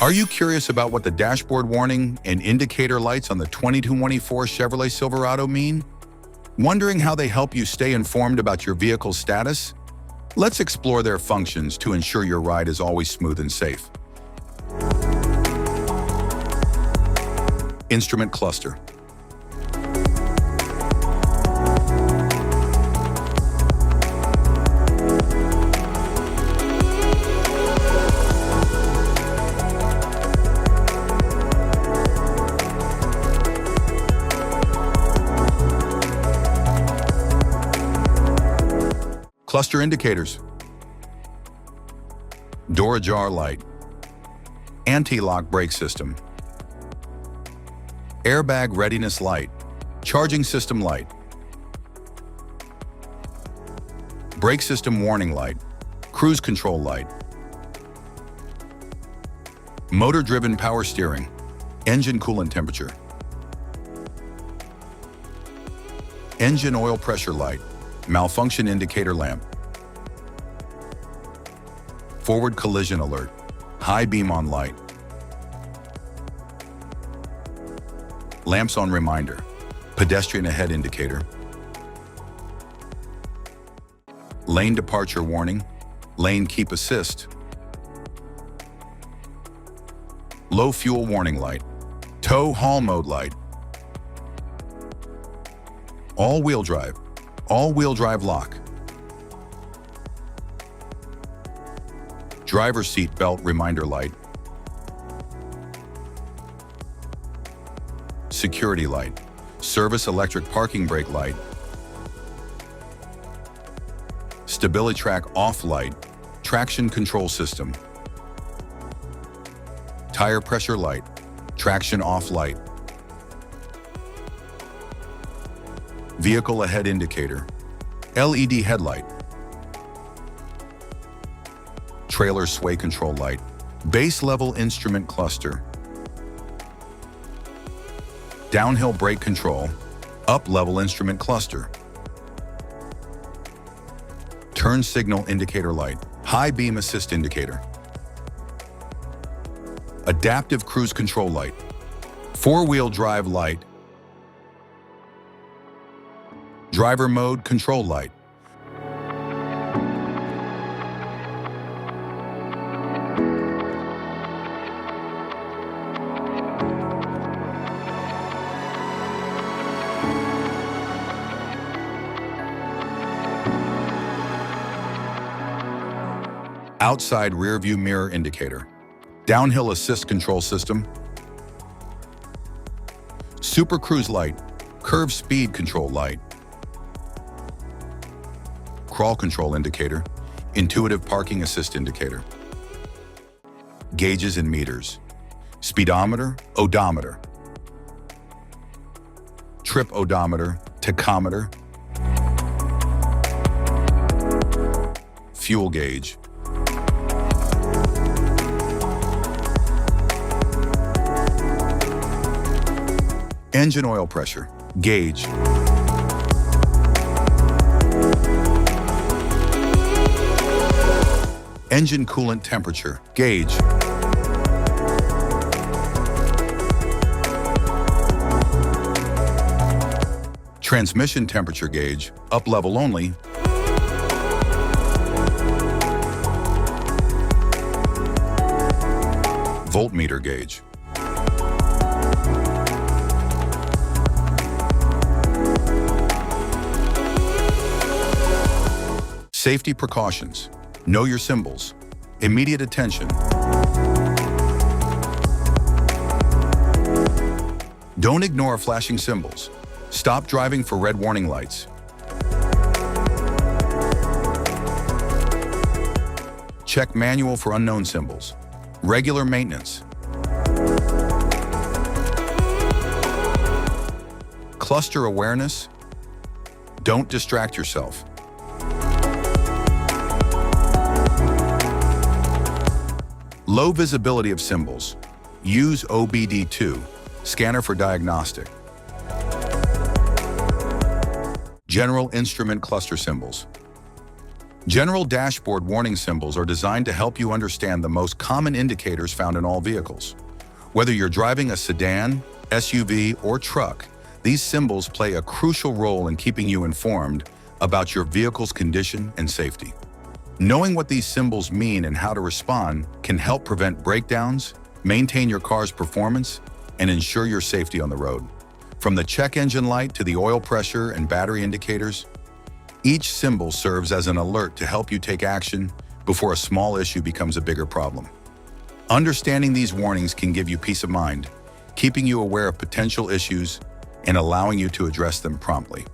Are you curious about what the dashboard warning and indicator lights on the 2024 Chevrolet Silverado mean? Wondering how they help you stay informed about your vehicle's status? Let's explore their functions to ensure your ride is always smooth and safe. Instrument cluster. Cluster indicators. Door ajar light. Anti-lock brake system. Airbag readiness light. Charging system light. Brake system warning light. Cruise control light. Motor-driven power steering. Engine coolant temperature. Engine oil pressure light. Malfunction indicator lamp. Forward collision alert. High beam on light. Lamps on reminder. Pedestrian ahead indicator. Lane departure warning. Lane keep assist. Low fuel warning light. Tow haul mode light. All-wheel drive. All-wheel drive lock. Driver seat belt reminder light. Security light. Service electric parking brake light. Stability track off light. Traction control system. Tire pressure light. Traction off light. Vehicle ahead indicator. LED headlight. Trailer sway control light. Base level instrument cluster. Downhill brake control. Up level instrument cluster. Turn signal indicator light. High beam assist indicator. Adaptive cruise control light. Four-wheel drive light. Driver mode control light. Outside rear view mirror indicator. Downhill assist control system. Super cruise light. Curve speed control light. Crawl control indicator. Intuitive parking assist indicator. Gauges and meters. Speedometer, odometer. Trip odometer, tachometer. Fuel gauge. Engine oil pressure, gauge. Engine coolant temperature, gauge. Transmission temperature gauge, up level only. Voltmeter gauge. Safety precautions. Know your symbols. Immediate attention. Don't ignore flashing symbols. Stop driving for red warning lights. Check manual for unknown symbols. Regular maintenance. Cluster awareness. Don't distract yourself. Low visibility of symbols. Use OBD2, scanner for diagnostic. General instrument cluster symbols. General dashboard warning symbols are designed to help you understand the most common indicators found in all vehicles. Whether you're driving a sedan, SUV, or truck, these symbols play a crucial role in keeping you informed about your vehicle's condition and safety. Knowing what these symbols mean and how to respond can help prevent breakdowns, maintain your car's performance, and ensure your safety on the road. From the check engine light to the oil pressure and battery indicators, each symbol serves as an alert to help you take action before a small issue becomes a bigger problem. Understanding these warnings can give you peace of mind, keeping you aware of potential issues and allowing you to address them promptly.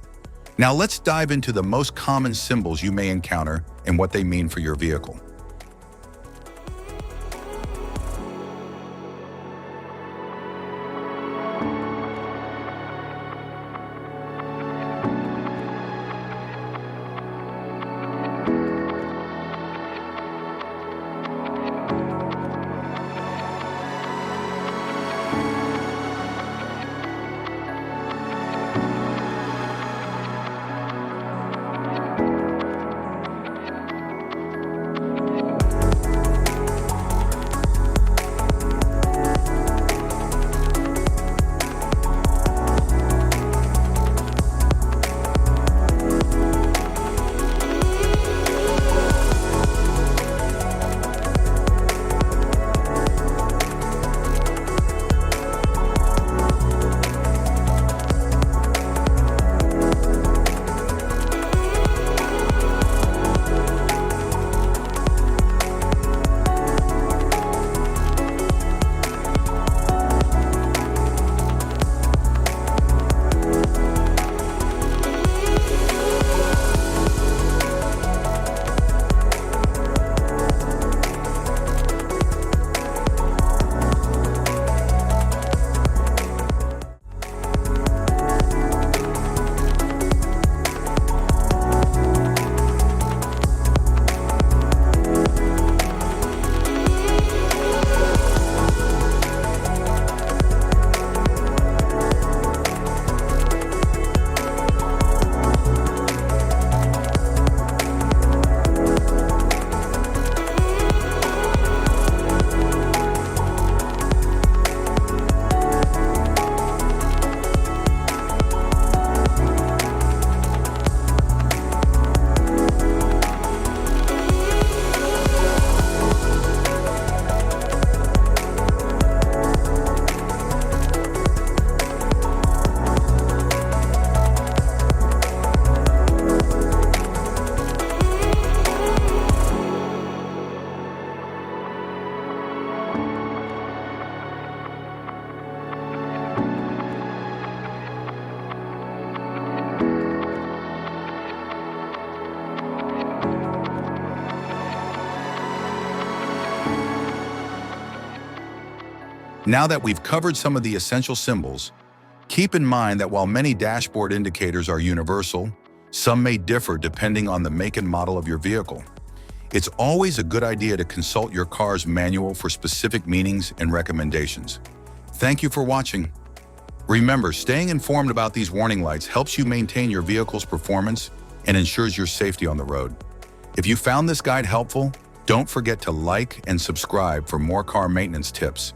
Now let's dive into the most common symbols you may encounter and what they mean for your vehicle. Now that we've covered some of the essential symbols, keep in mind that while many dashboard indicators are universal, some may differ depending on the make and model of your vehicle. It's always a good idea to consult your car's manual for specific meanings and recommendations. Thank you for watching. Remember, staying informed about these warning lights helps you maintain your vehicle's performance and ensures your safety on the road. If you found this guide helpful, don't forget to like and subscribe for more car maintenance tips.